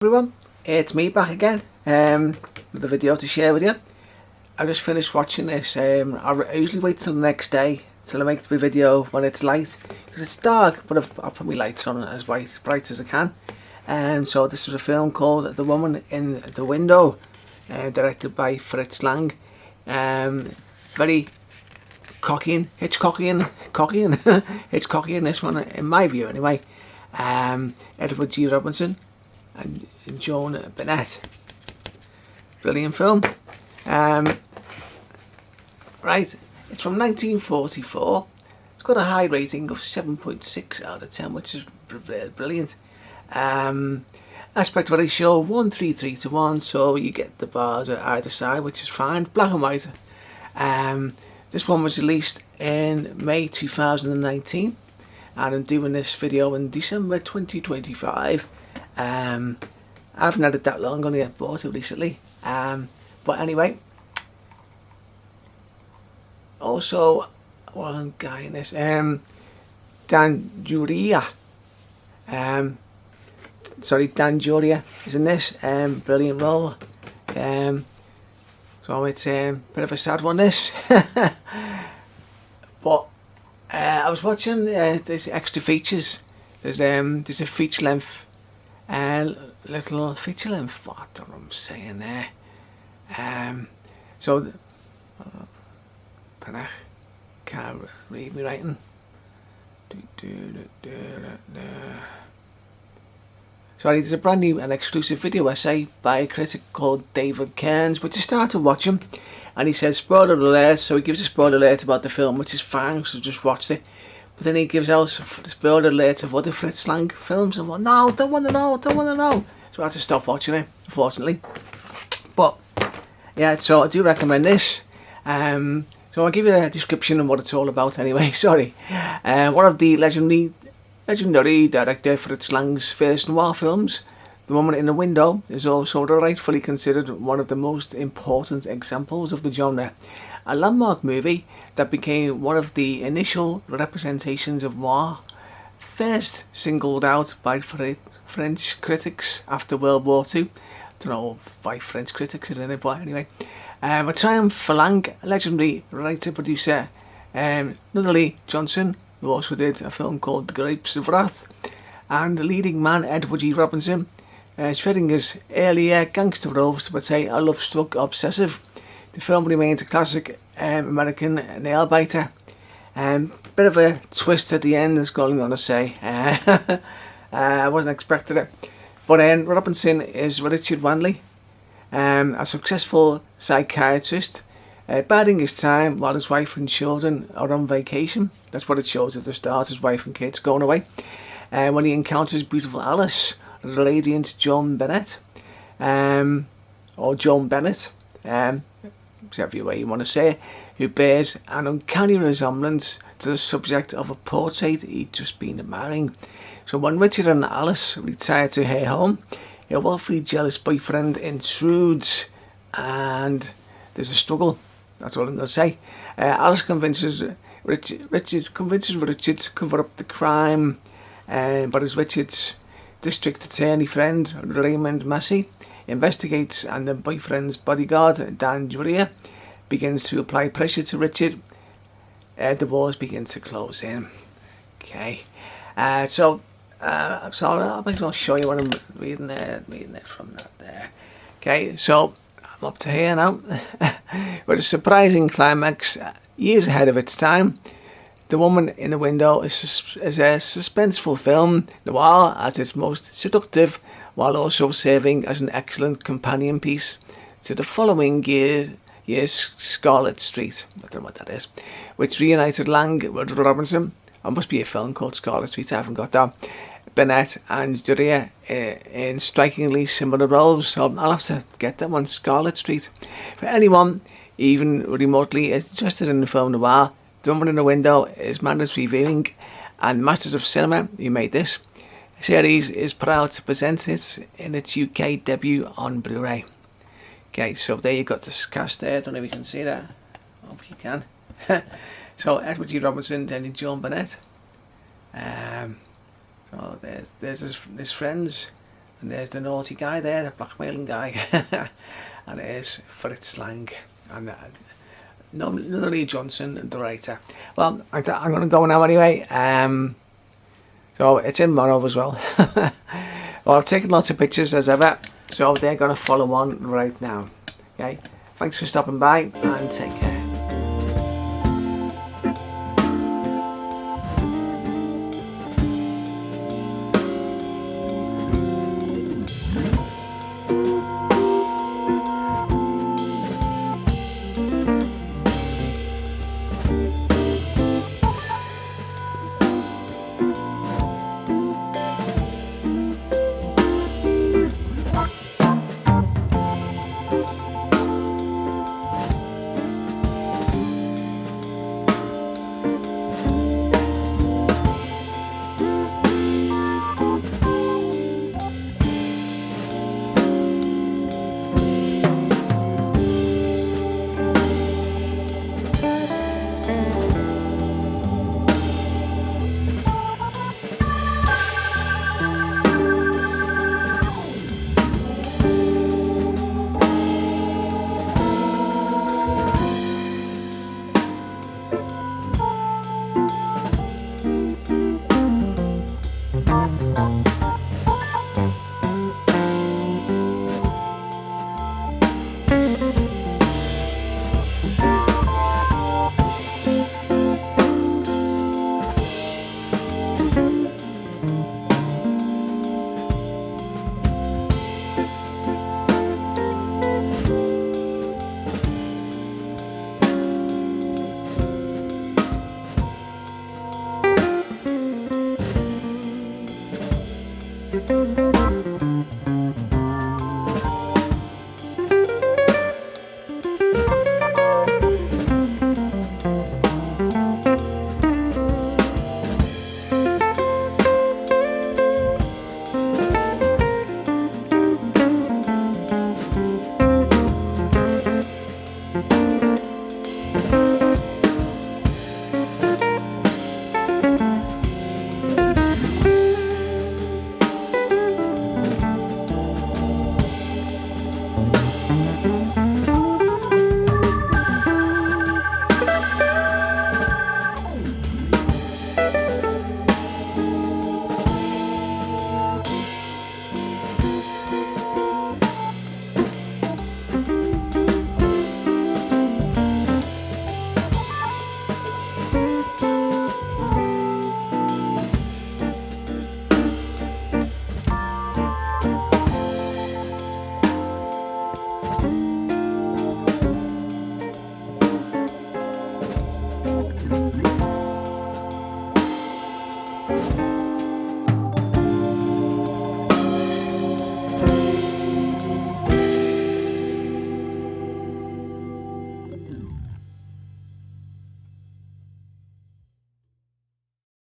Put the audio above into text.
Everyone, it's me back again with a video to share with you. I just finished watching this. I usually wait till the next day till I make the video when it's light because it's dark, but I'll put my lights on as bright as I can. So this was a film called The Woman in the Window, directed by Fritz Lang. Very Hitchcockian, Hitchcockian this one in my view anyway. Edward G. Robinson and Joan Bennett. Brilliant film. Right, it's from 1944. It's got a high rating of 7.6 out of 10, which is brilliant. Aspect ratio 1:33 to 1, so you get the bars at either side, which is fine. Black and white. This one was released in May 2019, and I'm doing this video in December 2025. I haven't had it that long, only I bought it recently. But anyway, also one guy in this, Dan Juria. Dan Juria is in this. Brilliant role. So it's a bit of a sad one, this. But I was watching there's extra features. There's a feature length. Little feature length. What don't know what I'm saying there. So can't read me writing. Sorry, there's a brand new and exclusive video essay by a critic called David Kearns, which I started watching, and he says spoiler alert, so he gives a spoiler alert about the film, which is fine, so just watched it. But then he gives out the spoiler alert of other Fritz Lang films, and no, don't want to know. So I had to stop watching it, unfortunately. But yeah, so I do recommend this. So I'll give you a description of what it's all about anyway. Sorry. One of the legendary director Fritz Lang's first noir films, The Woman in the Window, is also rightfully considered one of the most important examples of the genre. A landmark movie that became one of the initial representations of noir, first singled out by French critics after World War II. Don't know why French critics are in it, but anyway. A triumph for Lang, legendary writer-producer Nunnally Johnson, who also did a film called The Grapes of Wrath, and the leading man Edward G. Robinson, shedding his earlier gangster roles to portray a love-struck obsessive. The film remains a classic American nail-biter. Bit of a twist at the end, that's all I'm going to say. I wasn't expecting it. But Robinson is Richard Wanley, a successful psychiatrist, biding his time while his wife and children are on vacation. That's what it shows at the start, his wife and kids going away. When he encounters beautiful Alice, the radiant Joan Bennett, or Joan Bennett, whichever way you want to say it, who bears an uncanny resemblance to the subject of a portrait he'd just been admiring. So when Richard and Alice retire to her home, a wealthy, jealous boyfriend intrudes, and there's a struggle. That's all I'm going to say. Alice convinces Richard to cover up the crime, but as Richard's district attorney friend Raymond Massey investigates, and the boyfriend's bodyguard Dan Juria begins to apply pressure to Richard, the walls begin to close in. Okay, so I'll make sure I'll show you what I'm reading it from that there. Okay, so I'm up to here now. With a surprising climax, years ahead of its time. The Woman in the Window is a suspenseful film, noir at its most seductive, while also serving as an excellent companion piece to the following year's Scarlet Street. I don't know what that is. Which reunited Lang with Robinson. There must be a film called Scarlet Street, I haven't got that. Bennett and Juria in strikingly similar roles, so I'll have to get that one, Scarlet Street. For anyone even remotely interested in the film noir, The Woman in the Window is mandatory viewing, and Masters of Cinema, who made this series, is proud to present it in its UK debut on Blu-ray. Okay, so there you got this cast there. I don't know if you can see that. I hope you can. So Edward G. Robinson, then Joan Bennett. So there's his friends. And there's the naughty guy there, the blackmailing guy. And there's Fritz Lang. And another Lee Johnson, the writer. Well, I'm going to go now anyway. So it's in mono as well. Well, I've taken lots of pictures as ever. So they're going to follow on right now. Okay. Thanks for stopping by and take care.